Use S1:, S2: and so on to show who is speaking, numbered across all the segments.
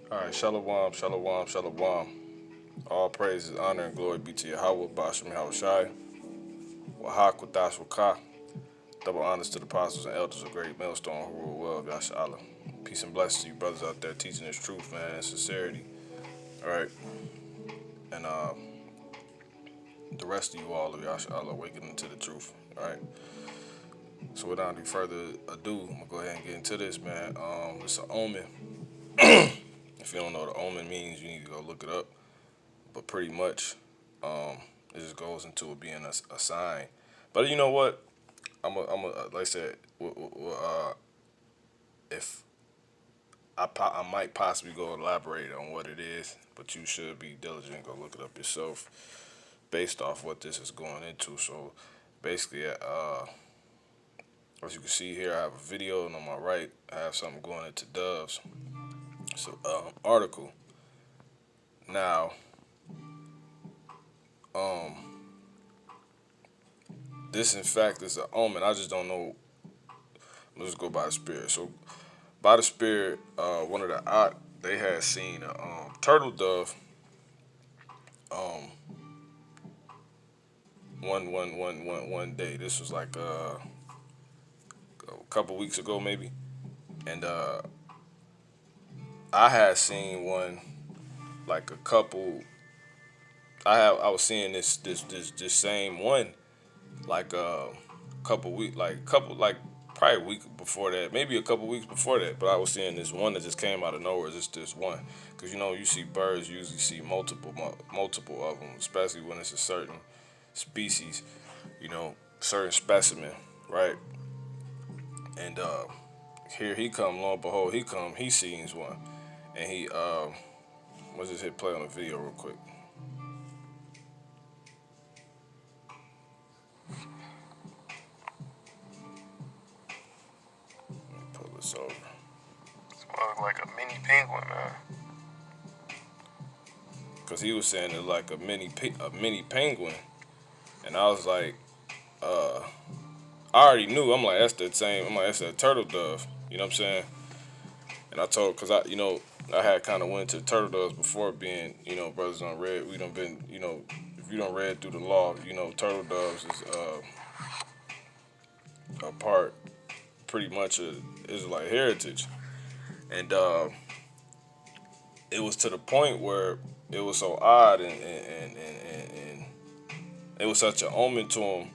S1: All right, shalom, shalom, shalom. All praises, honor, and glory be to Yahweh, Bashem Yahushai, Wahak, Wadash, Wakah. Double honors to the apostles and elders of Great Millstone who rule well, Yasha Allah. Peace and blessings to you brothers out there teaching this truth, man, and sincerity. All right, and the rest of you all of Yasha Allah awakening to the truth. All right. So without any further ado, I'm gonna go ahead and get into this, man. It's an omen. If you don't know what the omen means, you need to go look it up. But pretty much, it just goes into it being a sign. But you know what? Like I said, if I might possibly go elaborate on what it is, but you should be diligent and go look it up yourself based off what this is going into. So basically, as you can see here, I have a video, and on my right, I have something going into doves. It's an article. Now, this in fact is an omen. I just don't know. Let's go by the spirit. So by the spirit, one of the they had seen a turtle dove one day. This was like a couple weeks ago maybe, and I had seen one like a couple. I was seeing this same one like a couple weeks like probably a week before that, maybe a couple weeks before that. But I was seeing this one that just came out of nowhere, just this one, because you see birds usually see multiple of them, especially when it's a certain species, certain specimen, right? And here he come, lo and behold, he sees one, and let's just hit play on the video real quick. Let me pull this over.
S2: Smells like a mini penguin, man.
S1: Cause he was saying it's like a mini penguin, and I was like, I already knew. I'm like, that's the same. I'm like, that's a turtle dove. You know what I'm saying? And I told, cause I had kind of went to turtle doves before, being, brothers on red. We done been, if you don't read through the law, turtle doves is a part, pretty much of Israelite heritage, and it was to the point where it was so odd, and it was such an omen to him,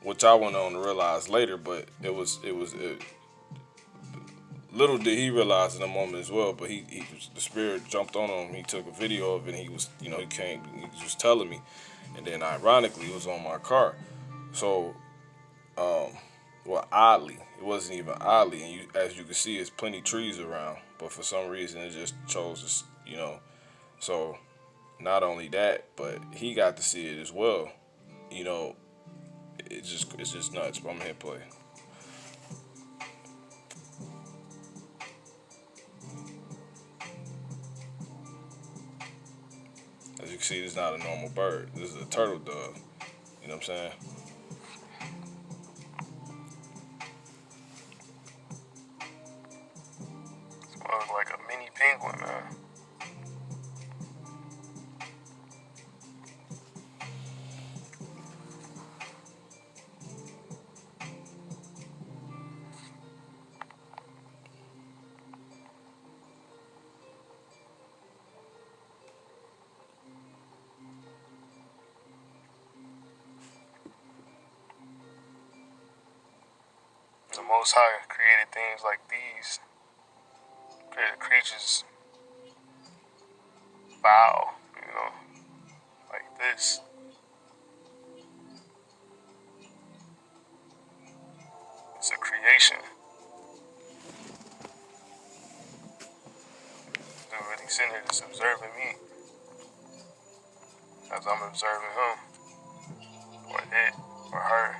S1: which I went on to realize later. But little did he realize in the moment as well. But the spirit jumped on him. He took a video of it, and he was, he came, he was just telling me, and then ironically, it was on my car. So, well, oddly, it wasn't even oddly, and as you can see, there's plenty trees around, but for some reason, it just chose to. So, not only that, but he got to see it as well. You know, it's just nuts. But I'm gonna hit play. As you can see, this is not a normal bird. This is a turtle dove. You know what I'm saying?
S2: Smells like a mini penguin, man. The Most High created things like these. Created creatures foul, like this. It's a creation. Dude really sitting here just observing me as I'm observing him, or it, or her.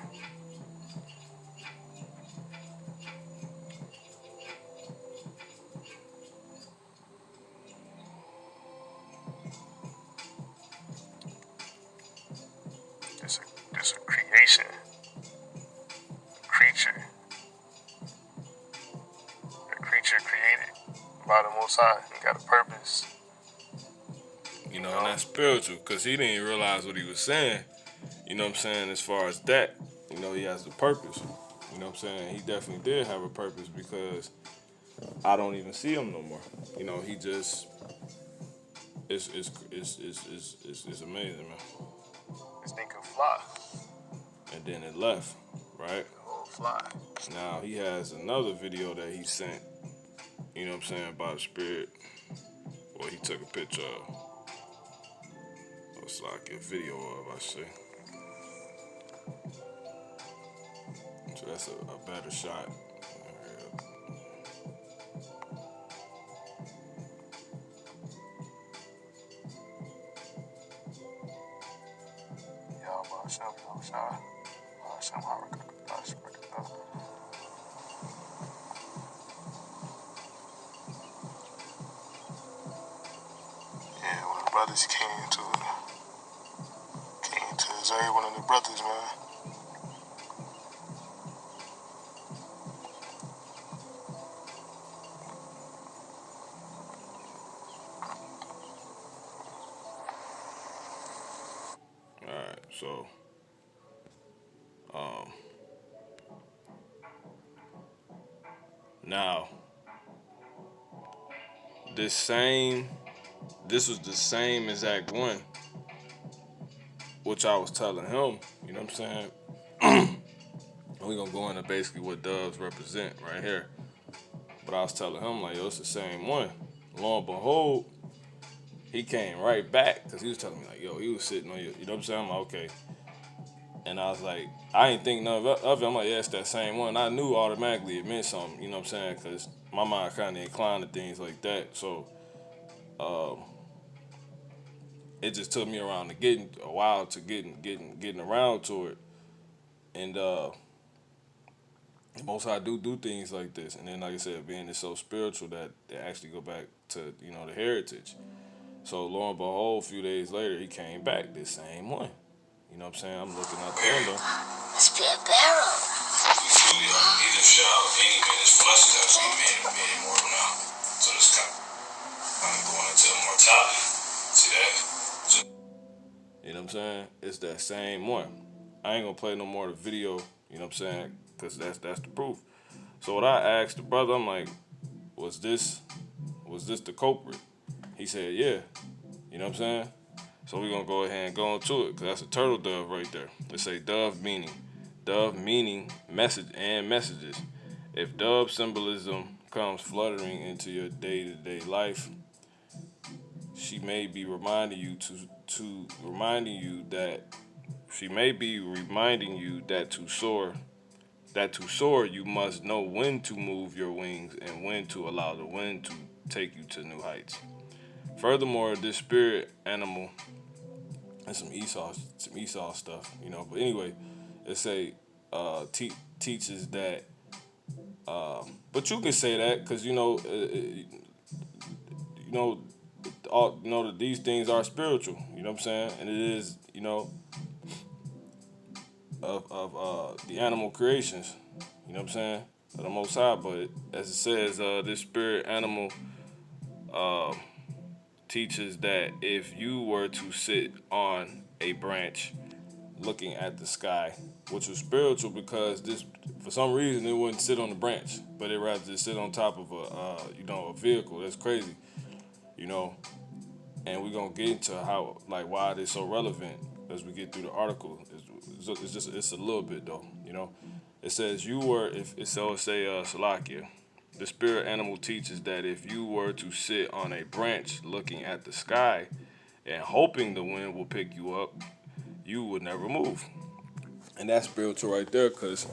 S2: It's a creation, a creature created by the Most High. He got a purpose.
S1: You know, and that's spiritual, because he didn't realize what he was saying. You know what I'm saying? As far as that, you know, he has a purpose. You know what I'm saying? He definitely did have a purpose, because I don't even see him no more. You know, he just it's amazing, man.
S2: This thing can fly.
S1: And then it left, right?
S2: Oh, fly.
S1: Now he has another video that he sent, you know what I'm saying, about the spirit. Well, he took a picture of. It's like a video of, I say. So that's a better shot.
S2: Yeah, one of the brothers came to Zay, one of the brothers, man.
S1: Alright, so now this was the same exact one which I was telling him, you know what I'm saying? We're gonna go into basically what doves represent right here. But I was telling him, like, yo, it's the same one. Lo and behold, he came right back, because he was telling me, like, yo, he was sitting on you. You know what I'm saying? I'm like, okay. And I was like, I ain't think none of it. I'm like, yeah, it's that same one. I knew automatically it meant something, you know what I'm saying? Because my mind kind of inclined to things like that. So it just took me around to getting a while to getting around to it. And most I do things like this. And then, like I said, being it's so spiritual that they actually go back to, you know, the heritage. So lo and behold, a few days later, he came back, this same one. You know what I'm saying? I'm looking out the window.
S3: Must be a barrel.
S1: Either shall any man is flesh has made immortal now. So this kind of going into immortality. See that? You know what I'm saying? It's that same one. I ain't gonna play no more of the video, you know what I'm saying? Because that's the proof. So what I asked the brother, I'm like, was this the culprit? He said, yeah. You know what I'm saying? So we're gonna go ahead and go into it, because that's a turtle dove right there. Let's say dove meaning message and messages. If dove symbolism comes fluttering into your day-to-day life, she may be reminding you that to soar you must know when to move your wings and when to allow the wind to take you to new heights. Furthermore, this spirit animal and some Esau stuff, you know. But anyway, it say teaches that. But you can say that, because that these things are spiritual. You know what I'm saying? And it is, of the animal creations. You know what I'm saying? Of the Most High. But as it says, this spirit animal teaches that if you were to sit on a branch looking at the sky, which was spiritual, because this, for some reason, it wouldn't sit on the branch, but it rather just sit on top of a vehicle. That's crazy, you know. And we're gonna get into why it is so relevant as we get through the article. It's a little bit though, you know. It says Salakia. The spirit animal teaches that if you were to sit on a branch looking at the sky and hoping the wind will pick you up, you would never move. And that's spiritual right there, because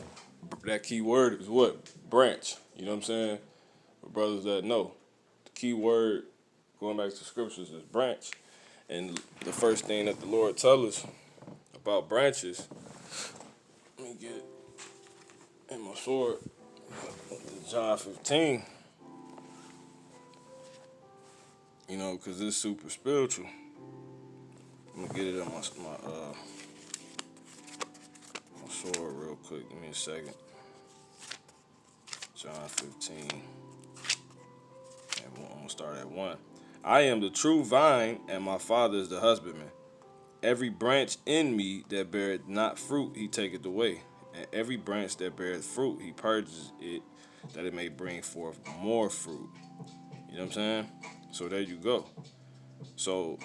S1: that key word is what? Branch. You know what I'm saying? For brothers that know, the key word, going back to scriptures, is branch. And the first thing that the Lord tells us about branches, let me get it in my sword, John 15, you know, because it's super spiritual. Let me get it in my sword real quick. Give me a second. John 15 and 1. start at 1. I am the true vine, and my Father is the husbandman. Every branch in me that beareth not fruit, he taketh away. And every branch that beareth fruit, he purges it, that it may bring forth more fruit. You know what I'm saying? So there you go. So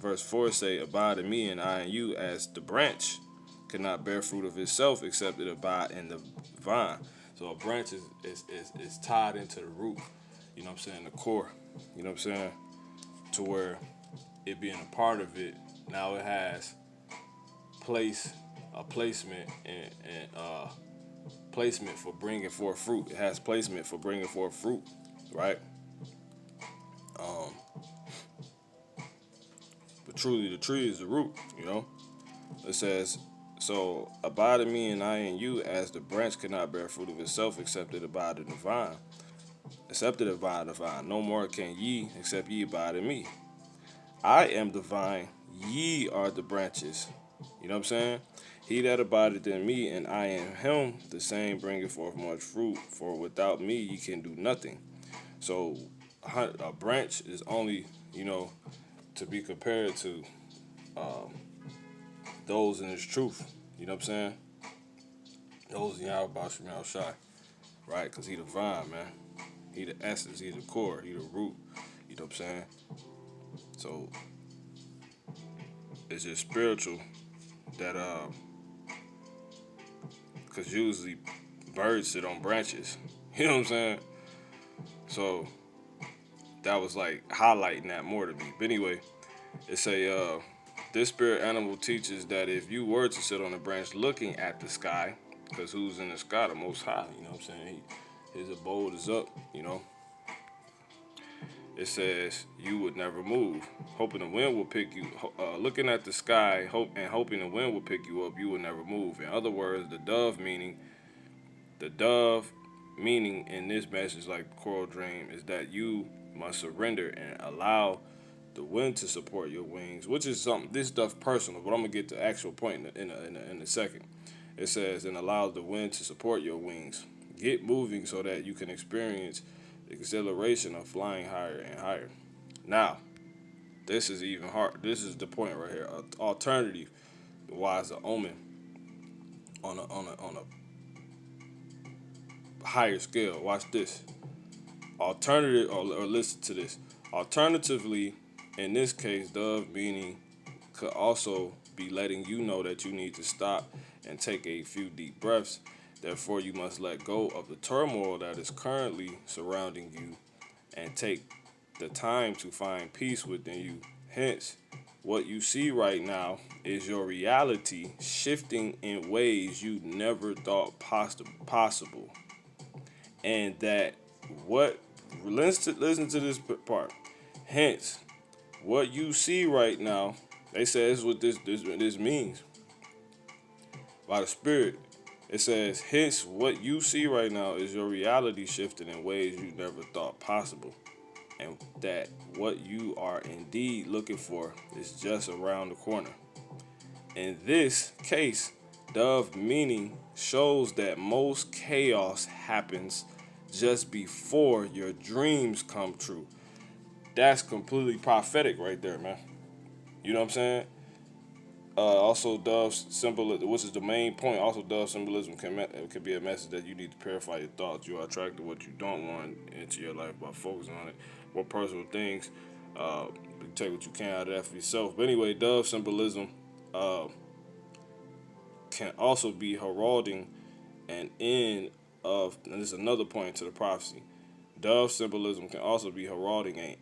S1: verse 4 say, abide in me and I in you, as the branch cannot bear fruit of itself except it abide in the vine. So a branch is tied into the root, you know what I'm saying, the core, you know what I'm saying, to where it being a part of it, now it has placement and placement for bringing forth fruit. It has placement for bringing forth fruit, right? But truly the tree is the root, you know. It says, so abide in me and I in you, as the branch cannot bear fruit of itself except it abide in the vine. Except it abide in the vine. No more can ye except ye abide in me. I am the vine, ye are the branches. You know what I'm saying? He that abideth in me and I in him, the same bringeth forth much fruit. For without me ye can do nothing. So a branch is only, you know, to be compared to those in his truth. You know what I'm saying? Those in Yahweh Bashim Shai. Right? Because he the vine, man. He the essence, he the core, he the root. You know what I'm saying? So it's just spiritual that because usually birds sit on branches. You know what I'm saying? So that was like highlighting that more to me. But anyway, it say this spirit animal teaches that if you were to sit on a branch looking at the sky, because who's in the sky? The Most High. You know what I'm saying? His abode is up. You know. It says you would never move, hoping the wind will pick you. Looking at the sky, hoping the wind will pick you up, you will never move. In other words, the dove meaning in this message, like the coral dream, is that you must surrender and allow the wind to support your wings, which is something. This stuff personal, but I'm gonna get to the actual point in a second. It says, and allow the wind to support your wings. Get moving so that you can experience the exhilaration of flying higher and higher. Now, this is even hard. This is the point right here. Alternative, why is the omen on a higher scale? Watch this. Alternative, or listen to this. Alternatively, in this case, dove meaning could also be letting you know that you need to stop and take a few deep breaths. Therefore, you must let go of the turmoil that is currently surrounding you and take the time to find peace within you. Hence, what you see right now is your reality shifting in ways you never thought possible. And that what listen to this part. Hence, what you see right now, they say this is what this means by the Spirit. It says, hence, what you see right now is your reality shifting in ways you never thought possible. And that what you are indeed looking for is just around the corner. In this case, dove meaning shows that most chaos happens just before your dreams come true. That's completely prophetic right there, man. You know what I'm saying? Also, dove symbolism, which is the main point. Also, dove symbolism can be a message that you need to purify your thoughts. You are attracted to what you don't want into your life by focusing on it. More personal things. You take what you can out of that for yourself. But anyway, dove symbolism can also be heralding an end of, and this is another point to the prophecy. Dove symbolism can also be heralding an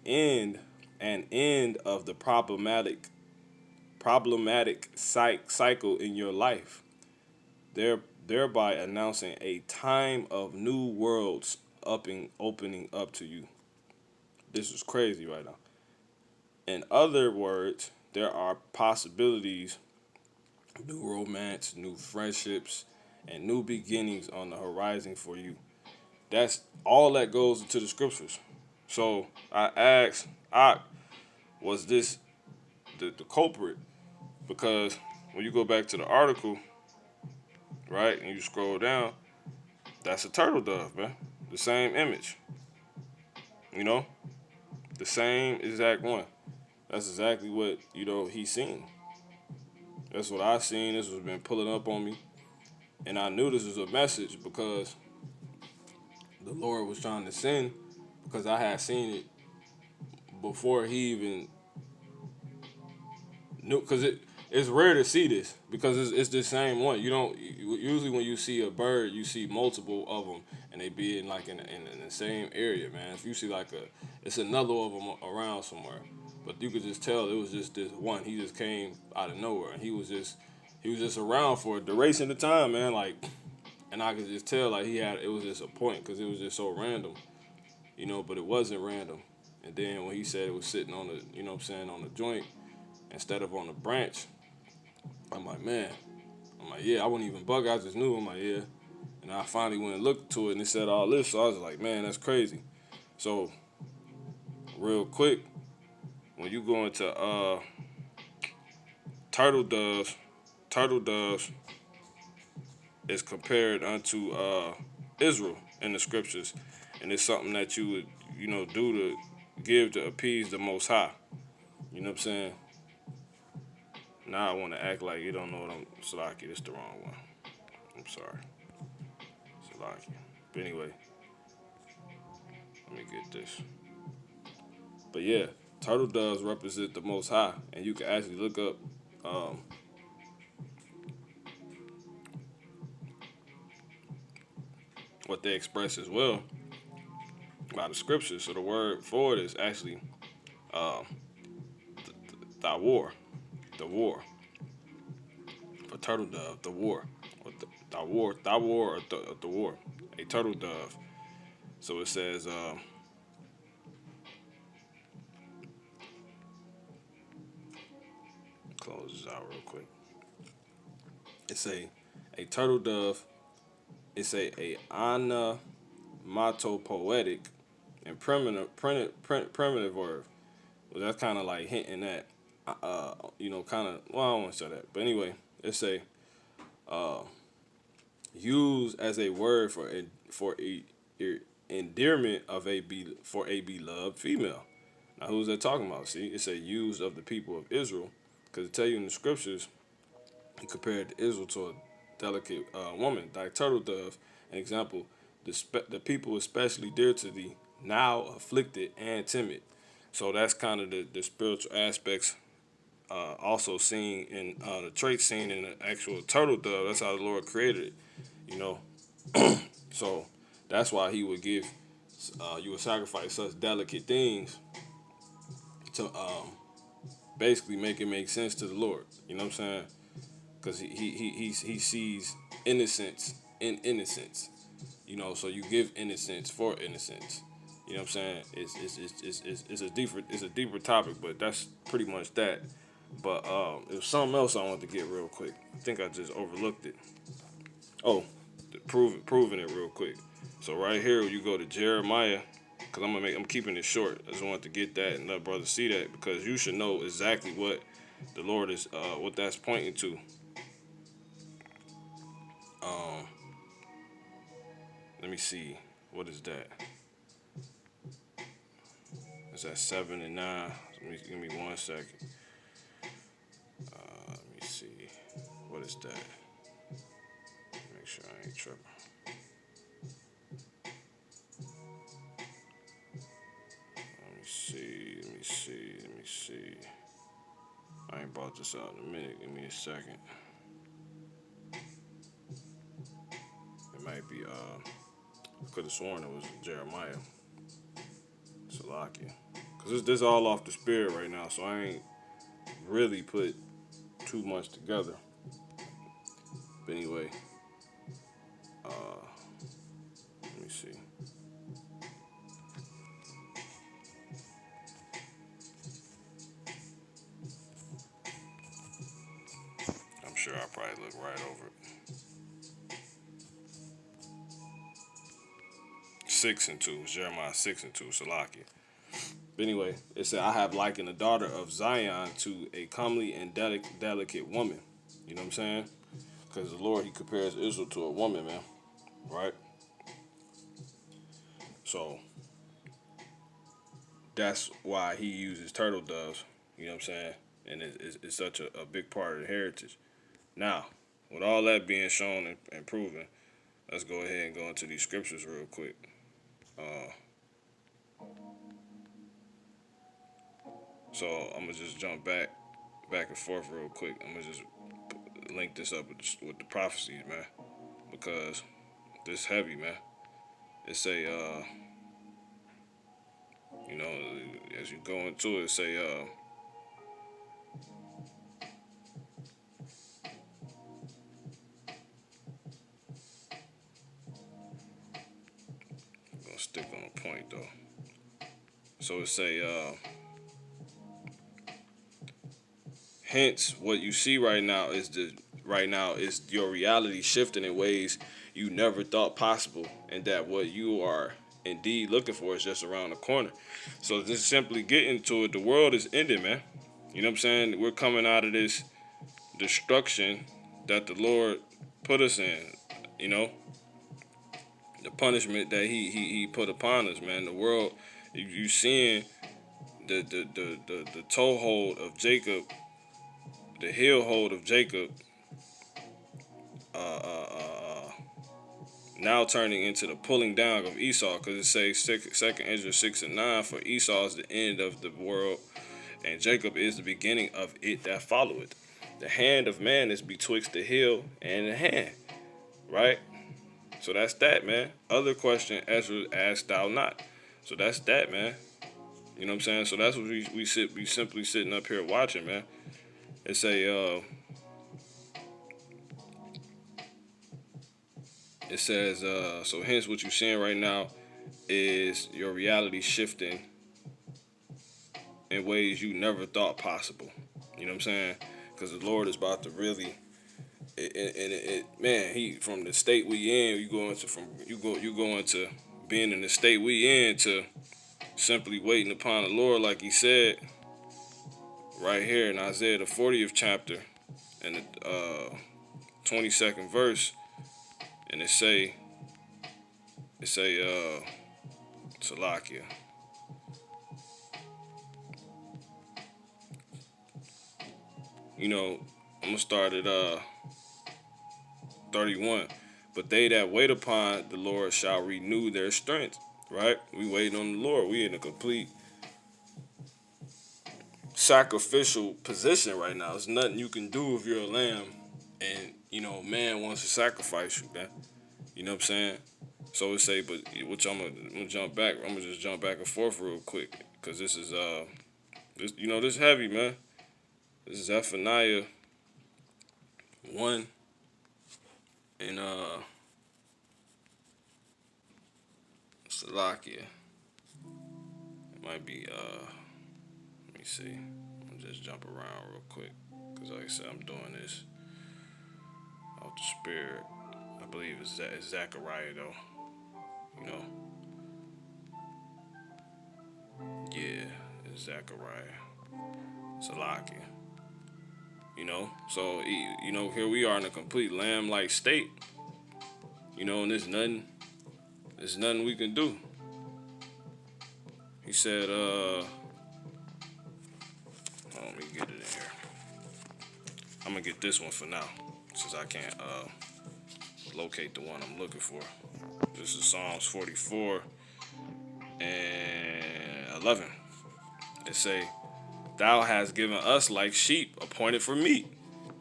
S1: end of the problematic cycle in your life, thereby announcing a time of new worlds opening up to you. This is crazy right now. In other words, there are possibilities, new romance, new friendships, and new beginnings on the horizon for you. That's all that goes into the scriptures. So I asked, was this the culprit? Because when you go back to the article, right, and you scroll down, that's a turtle dove, man. The same image. You know, the same exact one. That's exactly what he's seen. That's what I seen. This has been pulling up on me, and I knew this was a message because the Lord was trying to send. Because I had seen it before he even knew. Because it's rare to see this because it's the same one. You don't usually when you see a bird, you see multiple of them, and they be in like in the same area, man. If you see like it's another of them around somewhere, but you could just tell it was just this one. He just came out of nowhere, and he was just around for a duration of time, man. Like, and I could just tell like it was just a point because it was just so random, but it wasn't random. And then when he said it was sitting on the, on the joint instead of on the branch, I'm like, man. I'm like, yeah, I wouldn't even bug. I just knew. I'm like, yeah. And I finally went and looked to it and it said all this. So I was like, man, that's crazy. So, real quick, when you go into turtle doves, turtle doves is compared unto Israel in the scriptures. And it's something that you would, do to give to appease the Most High. You know what I'm saying? Now I want to act like you don't know what I'm. Salaki, this the wrong one. I'm sorry. Salaki. But anyway, let me get this. But yeah, turtle doves represent the Most High, and you can actually look up what they express as well by the scriptures. So the word for it is actually the war, the war for turtle dove, the war, or the war, or the war, a turtle dove. So it says, close this out real quick. It's a turtle dove. It's a onomatopoetic and primitive word. Well, that's kind of like hinting at, kind of. Well, I don't want to say that, but anyway, it's a used as a word for endearment of for a beloved female. Now, who's that talking about? See, it's a used of the people of Israel, because it tell you in the scriptures, he compared Israel to a delicate woman, thy turtle dove. An example, the people especially dear to thee, now afflicted and timid. So that's kind of the spiritual aspects also seen in the traits seen in the actual turtle dove. That's how the Lord created it, you know. So that's why he would give, you would sacrifice such delicate things to basically make it make sense to the Lord. You know what I'm saying? Because he sees innocence in innocence. So you give innocence for innocence. You know what I'm saying? It's a deeper topic, but that's pretty much that. But it was something else I wanted to get real quick. I think I just overlooked it. Oh, proving it real quick. So right here, you go to Jeremiah, because I'm keeping it short. I just wanted to get that and let brothers see that, because you should know exactly what the Lord is, what that's pointing to. Let me see. What is that? Is that 7 and 9? Give me 1 second. Let me see. What is that? Make sure I ain't tripping. Let me see. Let me see. Let me see. I ain't brought this out in a minute. Give me a second. It might be, I could have sworn it was Jeremiah. Salakia. Because this all off the spirit right now, so I ain't really put too much together. But anyway, let me see. I'm sure I'll probably look right over it. 6 and 2. It's Jeremiah 6 and 2. Salakia. But anyway, it said, I have likened the daughter of Zion to a comely and delicate woman. You know what I'm saying? Because the Lord, he compares Israel to a woman, man. Right? So, that's why he uses turtle doves. You know what I'm saying? And it's such a big part of the heritage. Now, with all that being shown and proven, let's go ahead and go into these scriptures real quick. So I'm gonna just jump back and forth real quick. I'm gonna just link this up with the prophecies, man, because this heavy, man. It's a you know, as you go into it, say I'm gonna stick on a point though. So it say hence what you see right now is your reality shifting in ways you never thought possible, and that what you are indeed looking for is just around the corner. So just simply getting to it, the world is ending, man. You know what I'm saying? We're coming out of this destruction that the Lord put us in. You know, the punishment that he put upon us, man. The world, you seeing the toehold of Jacob, the heel hold of Jacob, uh, uh, uh, now turning into the pulling down of Esau, because it says Second Ezra 6:9, for Esau is the end of the world, and Jacob is the beginning of it that followeth. The hand of man is betwixt the heel and the hand, right? So that's that, man. Other question, Ezra asked thou not. So that's that, man. You know what I'm saying? So that's what we simply sitting up here watching, man. It's a it says so hence what you're seeing right now is your reality shifting in ways you never thought possible. You know what I'm saying? Because the Lord is about to really, man, he from the state we in, you go into being in the state we in to simply waiting upon the Lord, like He said right here in Isaiah the 40th chapter and the 22nd verse, and it say Salakia. You know, I'm gonna start at 31. But they that wait upon the Lord shall renew their strength. Right? We waiting on the Lord. We in a complete sacrificial position right now. There's nothing you can do if you're a lamb and, man wants to sacrifice you, man. You know what I'm saying? So it say, but which I'm gonna jump back. I'm gonna just jump back and forth real quick. Cause this is this heavy, man. This is Zephaniah 1 and Salakia. It might be let me see. I'm just jump around real quick. Cause like I said, I'm doing this out the spirit. I believe it's Zechariah though. You know. Yeah, it's Zechariah. Salakia. So here we are in a complete lamb-like state. And there's nothing we can do. He said, let me get it in here. I'm gonna get this one for now, since I can't locate the one I'm looking for. This is Psalms 44 and 11. It say, Thou hast given us like sheep appointed for meat,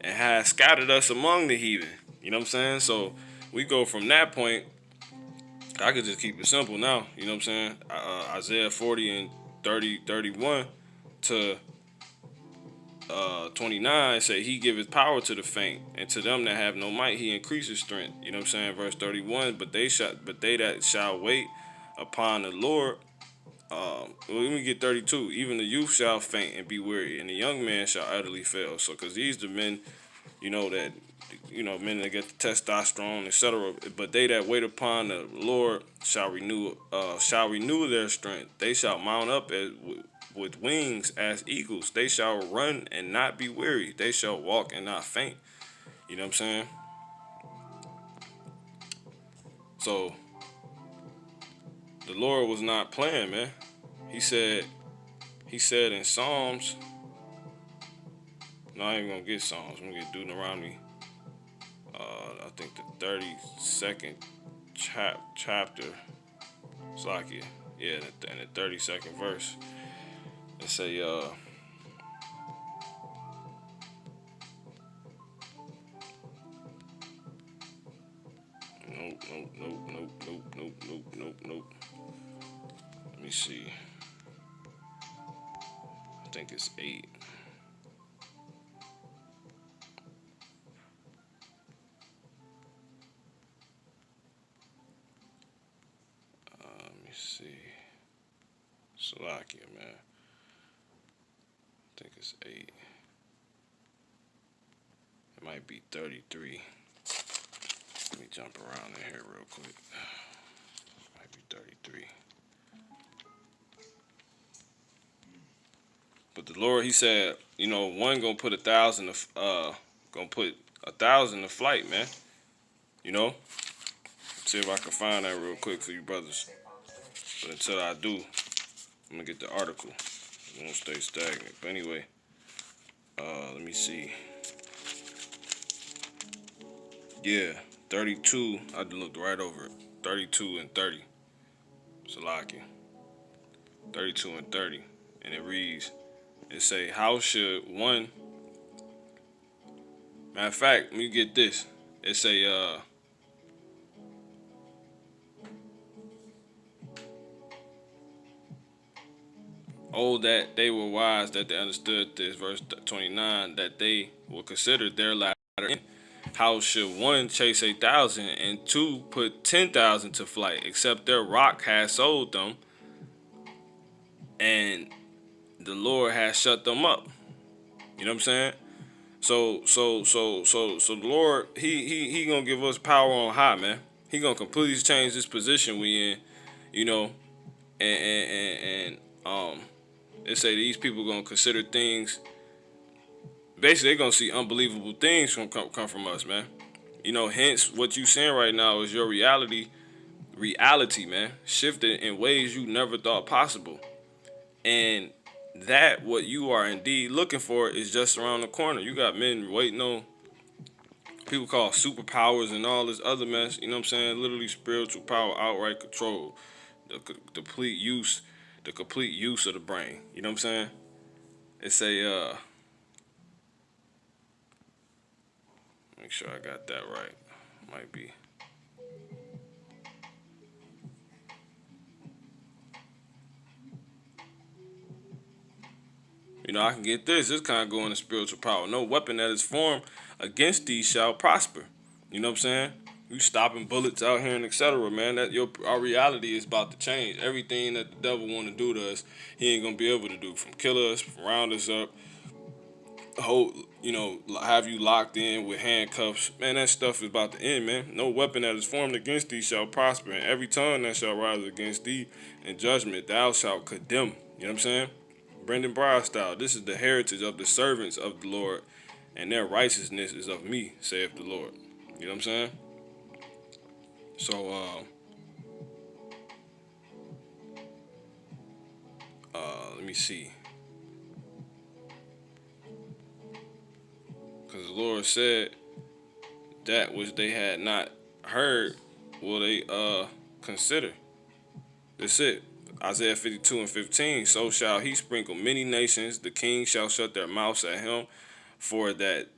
S1: and hast scattered us among the heathen. You know what I'm saying? So we go from that point. I could just keep it simple now. You know what I'm saying? Isaiah 40 and 31 to 29 say he giveth power to the faint, and to them that have no might he increases strength. You know what I'm saying? Verse 31, but they that shall wait upon the Lord. Let me get 32. Even the youth shall faint and be weary, and the young man shall utterly fail. So, because these the men, men that get the testosterone, etc. But they that wait upon the Lord shall renew their strength. They shall mount up with wings as eagles. They shall run and not be weary. They shall walk and not faint. You know what I'm saying? So the Lord was not playing, man. He said, he said in Psalms. No, I ain't gonna get Psalms. I'm gonna get Deuteronomy. I think the 32nd chapter. It's like it. Yeah, in the 32nd verse. It say, nope, nope, nope, nope, nope, nope, nope, nope, nope. Let me see. I think it's 8. Let me see. Slovakia, man. I think it's 8. It might be 33. Let me jump around in here real quick. Might be 33. But the Lord, he said, one gonna put 1,000 gonna put 1,000 to flight, man. See if I can find that real quick for you brothers. But until I do, I'm gonna get the article. It won't stay stagnant. But anyway, let me see. Yeah, 32. I looked right over it. 32 and 30. Salakia. 32 and 30. And it reads, it say, how should one... Matter of fact, let me get this. It say, oh, that they were wise, that they understood this, verse 29, that they will consider their latter end. How should one chase 1,000 and two put 10,000 to flight, except their rock has sold them, and the Lord has shut them up? You know what I'm saying? So the Lord, he gonna give us power on high, man. He gonna completely change this position we in, you know, and they say these people gonna consider things. Basically, they gonna see unbelievable things come from us, man. Hence what you saying right now is your reality, man, shifted in ways you never thought possible, and that what you are indeed looking for is just around the corner. You got men waiting on people call superpowers and all this other mess. You know what I'm saying? Literally spiritual power, outright control, the complete use, of the brain. You know what I'm saying? It's a make sure I got that right. Might be. I can get this. This kind of going to spiritual power. No weapon that is formed against these shall prosper. You know what I'm saying? You stopping bullets out here and etc. Man, our reality is about to change. Everything that the devil want to do to us, he ain't gonna be able to do. From kill us, from round us up, have you locked in with handcuffs. Man, that stuff is about to end, man. No weapon that is formed against thee shall prosper, and every tongue that shall rise against thee in judgment thou shalt condemn. You know what I'm saying? Brendan Brown style. This is the heritage of the servants of the Lord, and their righteousness is of me, saith the Lord. You know what I'm saying? So, let me see. Because the Lord said that which they had not heard will they consider. That's it. Isaiah 52 and 15. So shall he sprinkle many nations. The kings shall shut their mouths at him. For that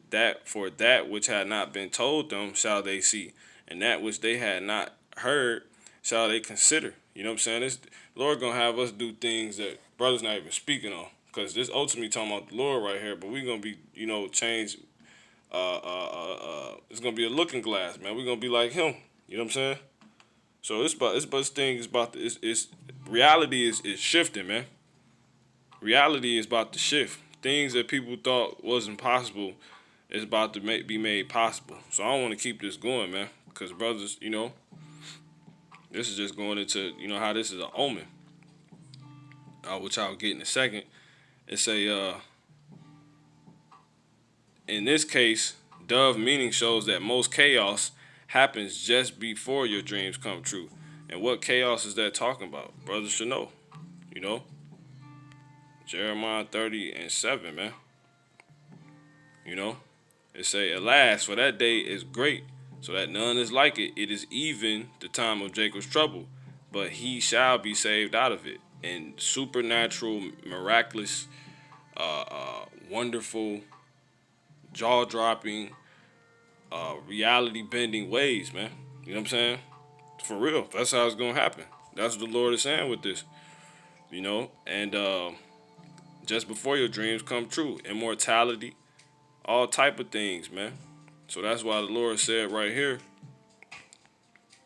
S1: which had not been told them shall they see, and that which they had not heard shall they consider. You know what I'm saying? This Lord gonna have us do things that brothers not even speaking on, because this ultimately talking about the Lord right here. But we gonna be changed. It's gonna be a looking glass, man. We gonna be like him. You know what I'm saying? So this thing is about it's reality is shifting, man. Reality is about to shift. Things that people thought wasn't possible is about to be made possible. So I want to keep this going, man, because brothers, this is just going into how this is an omen, which I'll get in a second. It's in this case, dove meaning shows that most chaos happens just before your dreams come true. And what chaos is that talking about? Brothers should know. Jeremiah 30:7, man. You know, it say, alas, for that day is great, so that none is like it. It is even the time of Jacob's trouble, but he shall be saved out of it. And supernatural, miraculous, wonderful, jaw-dropping, reality-bending ways, man. You know what I'm saying? For real. That's how it's gonna happen. That's what the Lord is saying with this. You know, and just before your dreams come true, immortality, all type of things, man. So that's why the Lord said right here.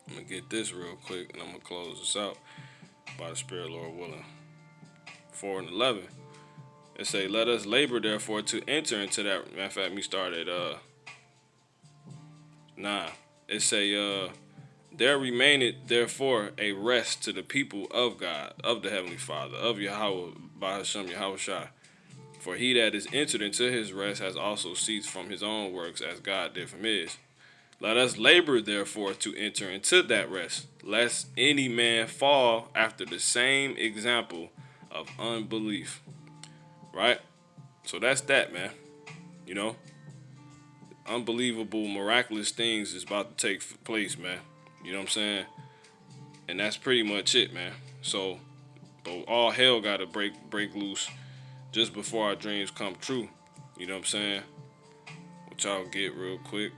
S1: I'm gonna get this real quick, and I'm gonna close this out by the Spirit, Lord willing. 4:11. It say, "Let us labor, therefore, to enter into that." Matter of fact, me start at 9. It say, "There remaineth therefore a rest to the people of God, of the Heavenly Father, of Yahweh, by Hashem Yahweh Shai. For he that is entered into his rest has also ceased from his own works, as God did from his. Let us labor, therefore, to enter into that rest, lest any man fall after the same example of unbelief." Right? So that's that, man. You know, unbelievable, miraculous things is about to take place, man. You know what I'm saying? And that's pretty much it, man. So, but all hell got to break loose just before our dreams come true. You know what I'm saying? What y'all get real quick.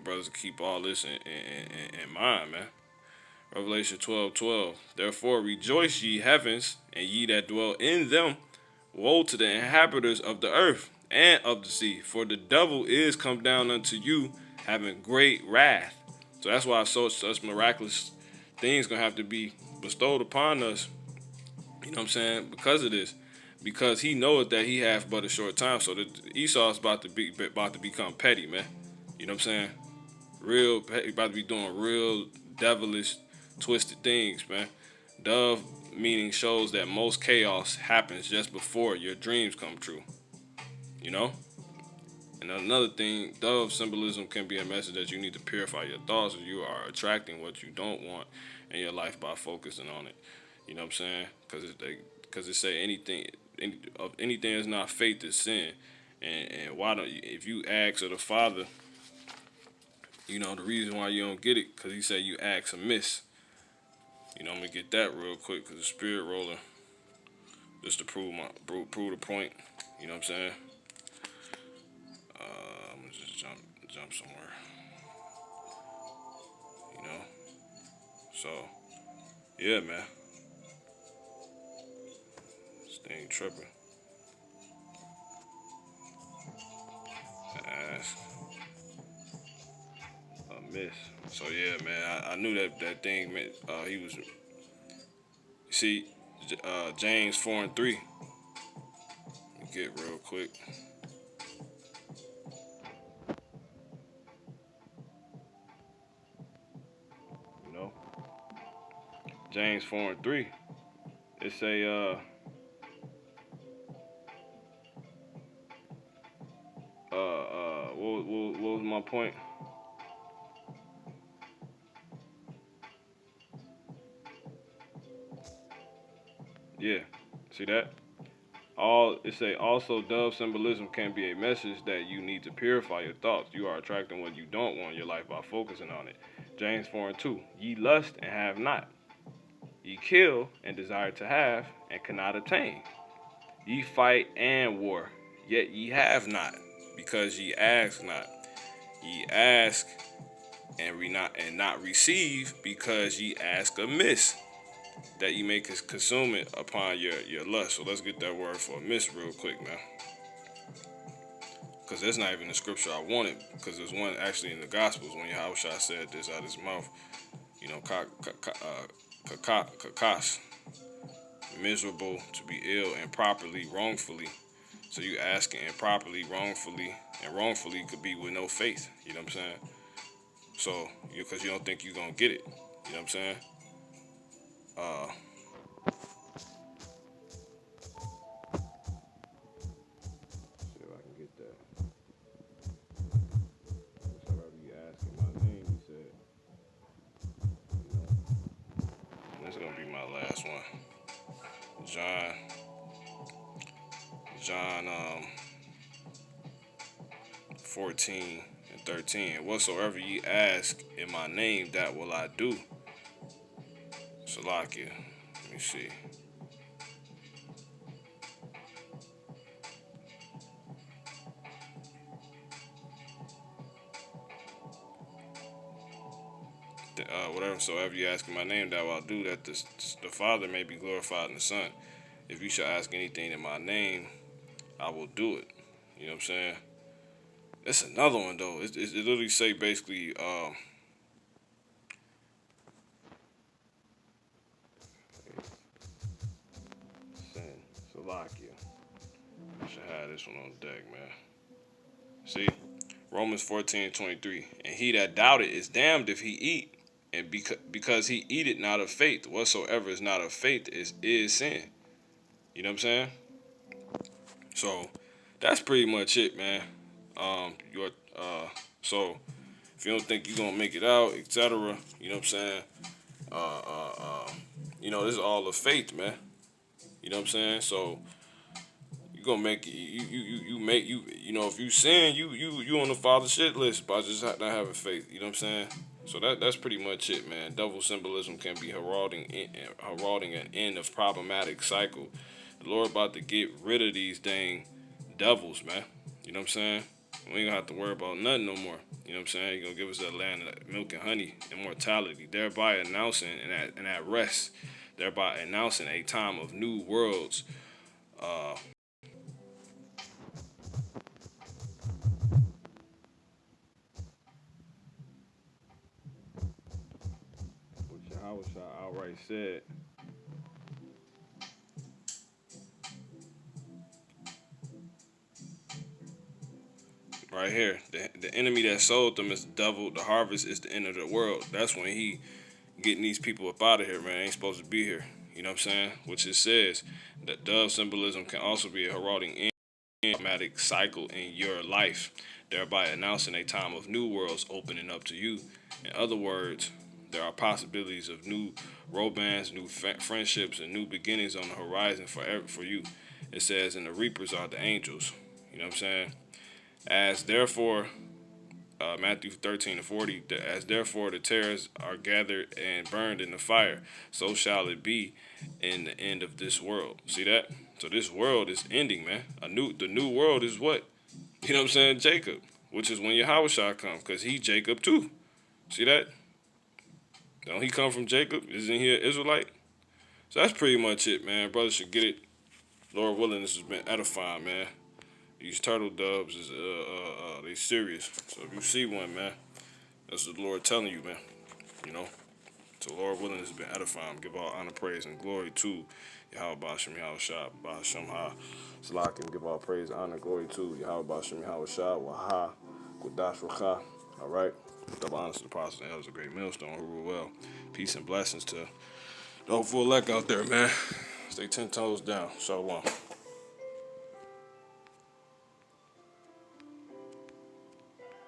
S1: Brothers, keep all this in mind, man. Revelation 12:12. "Therefore rejoice, ye heavens, and ye that dwell in them. Woe to the inhabitants of the earth and of the sea, for the devil is come down unto you, having great wrath." So that's why such miraculous things gonna have to be bestowed upon us. You know what I'm saying? Because of this, because he knoweth that he hath but a short time. So that Esau's about to become petty, man. You know what I'm saying? Real about to be doing real devilish, twisted things, man. Dove meaning shows that most chaos happens just before your dreams come true. You know? And another thing, dove symbolism can be a message that you need to purify your thoughts, or you are attracting what you don't want in your life by focusing on it. You know what I'm saying? Because it say anything is not faith is sin. And why don't you, if you ask of the Father, you know the reason why you don't get it, because he said you ask amiss. You know, I'm gonna get that real quick because the Spirit rolling, just to prove the point. You know what I'm saying? I'm gonna just jump somewhere. You know. So yeah, man. This thing tripping. Ask amiss. So yeah, man. I knew that thing meant he was. You see, James 4:3. Get real quick. You know, James 4:3. It say what was my point? Yeah, see that? All it say also dove symbolism can be a message that you need to purify your thoughts. You are attracting what you don't want in your life by focusing on it. James 4:2. Ye lust and have not. Ye kill and desire to have and cannot obtain. Ye fight and war, yet ye have not, because ye ask not. Ye ask and not receive, because ye ask amiss, that ye may consume it upon your lust. So let's get that word for amiss real quick, man. Because that's not even the scripture I wanted. Because there's one actually in the Gospels when Yahweh said this out of his mouth. You know, kakas, miserable, to be ill, improperly, wrongfully. So you asking improperly, wrongfully, and wrongfully could be with no faith. You know what I'm saying? So, because you don't think you're going to get it. You know what I'm saying? See if I can get that. Whoever you asking my name, he said, you know, and this is going to be my last one. John, John 14 and 13. Whatsoever ye ask in my name, that will I do. Salakia. Let me see. Whatever soever you ask in my name, that will I do, that the Father may be glorified in the Son. If you shall ask anything in my name, I will do it. You know what I'm saying? It's another one though. It literally say basically, sin, Salakia. I should have this one on deck, man. See, Romans 14:23. And he that doubted is damned if he eat, and because he eateth not of faith, whatsoever is not of faith is sin. You know what I'm saying? So that's pretty much it, man. Your so if you don't think you're gonna make it out, etc., you know what I'm saying? This is all of faith, man. You know what I'm saying? So you gonna make it. If you sin, you on the Father shit list by just not having faith. You know what I'm saying? So that's pretty much it, man. Double symbolism can be heralding an end of problematic cycle. The Lord about to get rid of these dang devils, man. You know what I'm saying? We ain't gonna have to worry about nothing no more. You know what I'm saying? He's gonna give us that land of milk and honey, immortality, thereby announcing and at rest, thereby announcing a time of new worlds. Which Yahweh outright said, right here, the enemy that sold them is the devil. The harvest is the end of the world. That's when he getting these people up out of here, man. Ain't supposed to be here. You know what I'm saying? Which it says that dove symbolism can also be a heralding end dramatic cycle in your life, thereby announcing a time of new worlds opening up to you. In other words, there are possibilities of new romance, new friendships, and new beginnings on the horizon for you. It says, and the reapers are the angels. You know what I'm saying? As therefore, Matthew 13:40, as therefore the tares are gathered and burned in the fire, so shall it be in the end of this world. See that? So this world is ending, man. The new world is what? You know what I'm saying? Jacob, which is when Yahweh shall come, because he Jacob too. See that? Don't he come from Jacob? Isn't he an Israelite? So that's pretty much it, man. Brothers should get it. Lord willing, this has been edifying, man. These turtle doves is they serious. So if you see one, man, that's the Lord telling you, man. You know. So Lord willing, this has been edifying. Give all honor, praise, and glory to Yahweh Bashem, Yahweh Shah, Bashem Ha. Salakim, give all praise, honor, glory to Yahweh Bashem, Yahweh Shah, Waha, Kudash Racha. All right. Double honors to the apostles and elders of great millstone who rule well. Peace and blessings to the hopeful elect out there, man. Stay 10 toes down. Shalom.